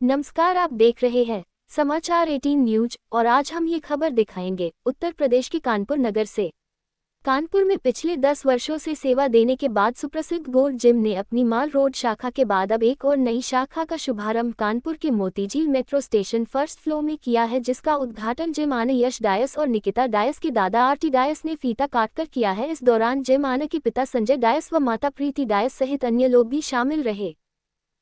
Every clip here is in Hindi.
नमस्कार, आप देख रहे हैं समाचार 18 न्यूज और आज हम ये खबर दिखाएंगे उत्तर प्रदेश के कानपुर नगर से। कानपुर में पिछले 10 वर्षों से सेवा देने के बाद सुप्रसिद्ध गोल्ड जिम ने अपनी माल रोड शाखा के बाद अब एक और नई शाखा का शुभारंभ कानपुर के Motijheel metro station first floor में किया है, जिसका उद्घाटन जिम आने यश डायस और निकिता डायस के दादा आरटी डायस ने फीता काटकर किया है। इस दौरान जिम आने के पिता संजय डायस व माता प्रीति डायस सहित अन्य लोग भी शामिल रहे।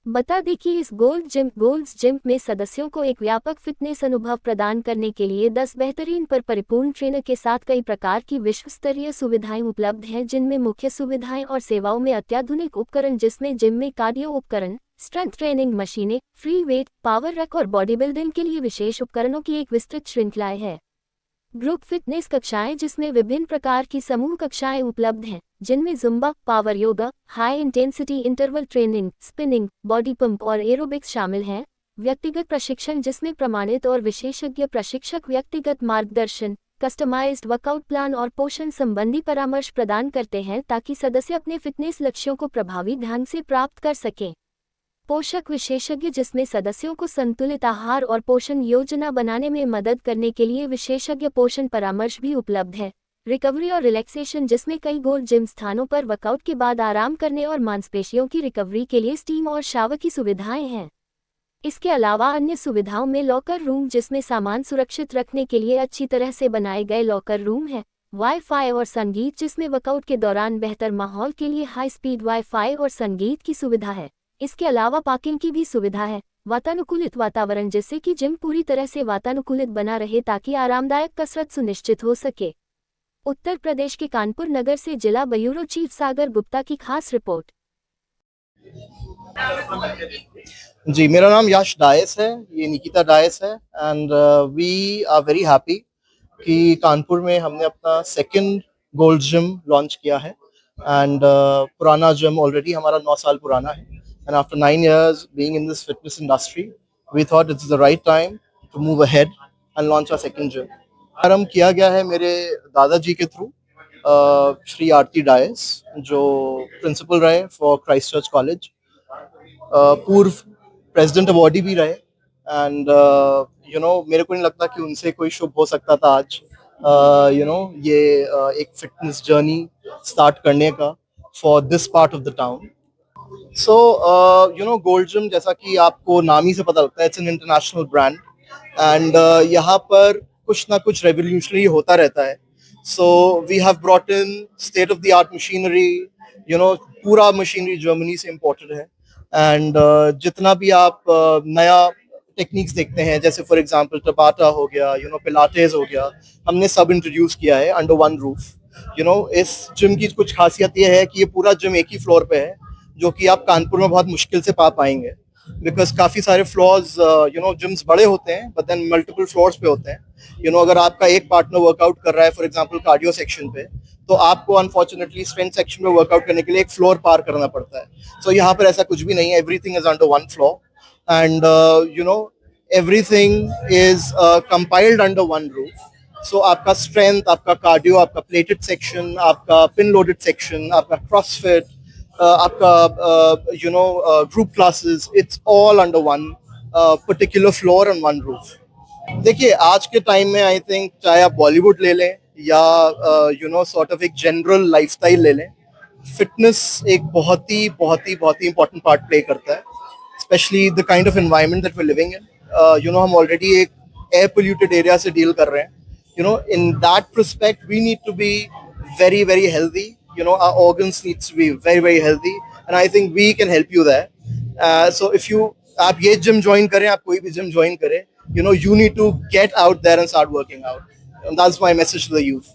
बता दें कि इस गोल्ड्स जिम में सदस्यों को एक व्यापक फिटनेस अनुभव प्रदान करने के लिए 10 बेहतरीन पर परिपूर्ण ट्रेनर के साथ कई प्रकार की विश्व स्तरीय सुविधाएं उपलब्ध हैं, जिनमें मुख्य सुविधाएं और सेवाओं में अत्याधुनिक उपकरण, जिसमें जिम में कार्डियो उपकरण, स्ट्रेंथ ट्रेनिंग मशीनें, फ्री वेट, पावर रैक और बॉडी बिल्डिंग के लिए विशेष उपकरणों की एक विस्तृत श्रृंखलाएं है। ग्रुप फिटनेस कक्षाएं, जिसमें विभिन्न प्रकार की समूह कक्षाएं उपलब्ध हैं, जिनमें Zumba, power yoga, high intensity interval training, spinning, body pump और एरोबिक्स शामिल हैं। व्यक्तिगत प्रशिक्षण, जिसमें प्रमाणित और विशेषज्ञ प्रशिक्षक व्यक्तिगत मार्गदर्शन, कस्टमाइज्ड वर्कआउट प्लान और पोषण संबंधी परामर्श प्रदान करते हैं, ताकि सदस्य अपने फिटनेस लक्ष्यों को प्रभावी ढंग से प्राप्त कर सकें। पोषक विशेषज्ञ, जिसमें सदस्यों को संतुलित आहार और पोषण योजना बनाने में मदद करने के लिए विशेषज्ञ पोषण परामर्श भी उपलब्ध है। रिकवरी और रिलैक्सेशन, जिसमें कई गोल्ड जिम स्थानों पर वर्कआउट के बाद आराम करने और मांसपेशियों की रिकवरी के लिए स्टीम और शावर की सुविधाएं हैं। इसके अलावा अन्य सुविधाओं में लॉकर रूम, जिसमें सामान सुरक्षित रखने के लिए अच्छी तरह से बनाए गए लॉकर रूम है। वाईफाई और संगीत, जिसमें वर्कआउट के दौरान बेहतर माहौल के लिए हाई स्पीड वाईफाई और संगीत की सुविधा है। इसके अलावा पार्किंग की भी सुविधा है। वातानुकूलित वातावरण, जिससे कि जिम पूरी तरह से वातानुकूलित बना रहे ताकि आरामदायक कसरत सुनिश्चित हो सके। उत्तर प्रदेश के कानपुर नगर से जिला ब्यूरो चीफ सागर गुप्ता की खास रिपोर्ट। जी, मेरा नाम यश डायस है, ये निकिता डायस है and we are very happy कि कानपुर में हमने अपना सेकंड गोल्ड जिम लॉन्च किया है एंड पुराना जिम ऑलरेडी हमारा 9 साल पुराना है and after 9 years being in this fitness industry we thought it's the right time to move ahead and launch our second gym। आरंभ किया गया है मेरे दादाजी के थ्रू, श्री आरती डायस जो प्रिंसिपल रहे फॉर क्राइस्ट चर्च कॉलेज, पूर्व प्रेसिडेंट अवार्डी भी रहे एंड मेरे को नहीं लगता कि उनसे कोई शुभ हो सकता था आज ये एक फिटनेस जर्नी स्टार्ट करने का for this part of the town. So Gold Gym, जैसा कि आपको नाम ही से पता लगता है, it's an international brand and यहाँ पर कुछ ना कुछ रेवोल्यूशनरी होता रहता है। So we have brought in state of the art machinery, पूरा मशीनरी जर्मनी से इम्पोर्टेड है एंड जितना भी आप नया टेक्निक्स देखते हैं, जैसे फॉर एग्जांपल टबाटा हो गया, पिलाटेस हो गया, हमने सब इंट्रोड्यूस किया है अंडर वन रूफ। इस जिम की कुछ खासियत ये है कि ये पूरा जिम एक ही फ्लोर पे है, जो कि आप कानपुर में बहुत मुश्किल से पा पाएंगे, बिकॉज काफ़ी सारे फ्लोर्स जिम्स बड़े होते हैं बट देन मल्टीपल फ्लोर्स पे होते हैं। अगर आपका एक पार्टनर वर्कआउट कर रहा है फॉर एग्जांपल कार्डियो सेक्शन पे, तो आपको अनफॉर्चुनेटली स्ट्रेंथ सेक्शन में वर्कआउट करने के लिए एक फ्लोर पार करना पड़ता है। सो यहाँ पर ऐसा कुछ भी नहीं है, everything is under one floor and everything is compiled under one roof. So आपका स्ट्रेंथ, आपका कार्डियो, आपका प्लेटेड सेक्शन, आपका पिन लोडेड सेक्शन, आपका क्रॉसफिट, आपका group classes, it's all under one particular floor on one roof. देखिए, आज के टाइम में आई थिंक चाहे आप बॉलीवुड ले लें या सॉर्ट ऑफ एक जनरल लाइफस्टाइल ले लें, फिटनेस एक बहुत ही इंपॉर्टेंट पार्ट प्ले करता है, specially the kind of environment that we are living in. हम ऑलरेडी एक एयर पोल्यूटेड एरिया से डील कर रहे हैं। In that perspect, we need to be very healthy. Our organs needs to be very healthy, and I think we can help you there. So if आप ये जिम ज्वाइन करें, आप कोई भी जिम ज्वाइन करें, you need to get out there and start working out. And that's my message to the youth.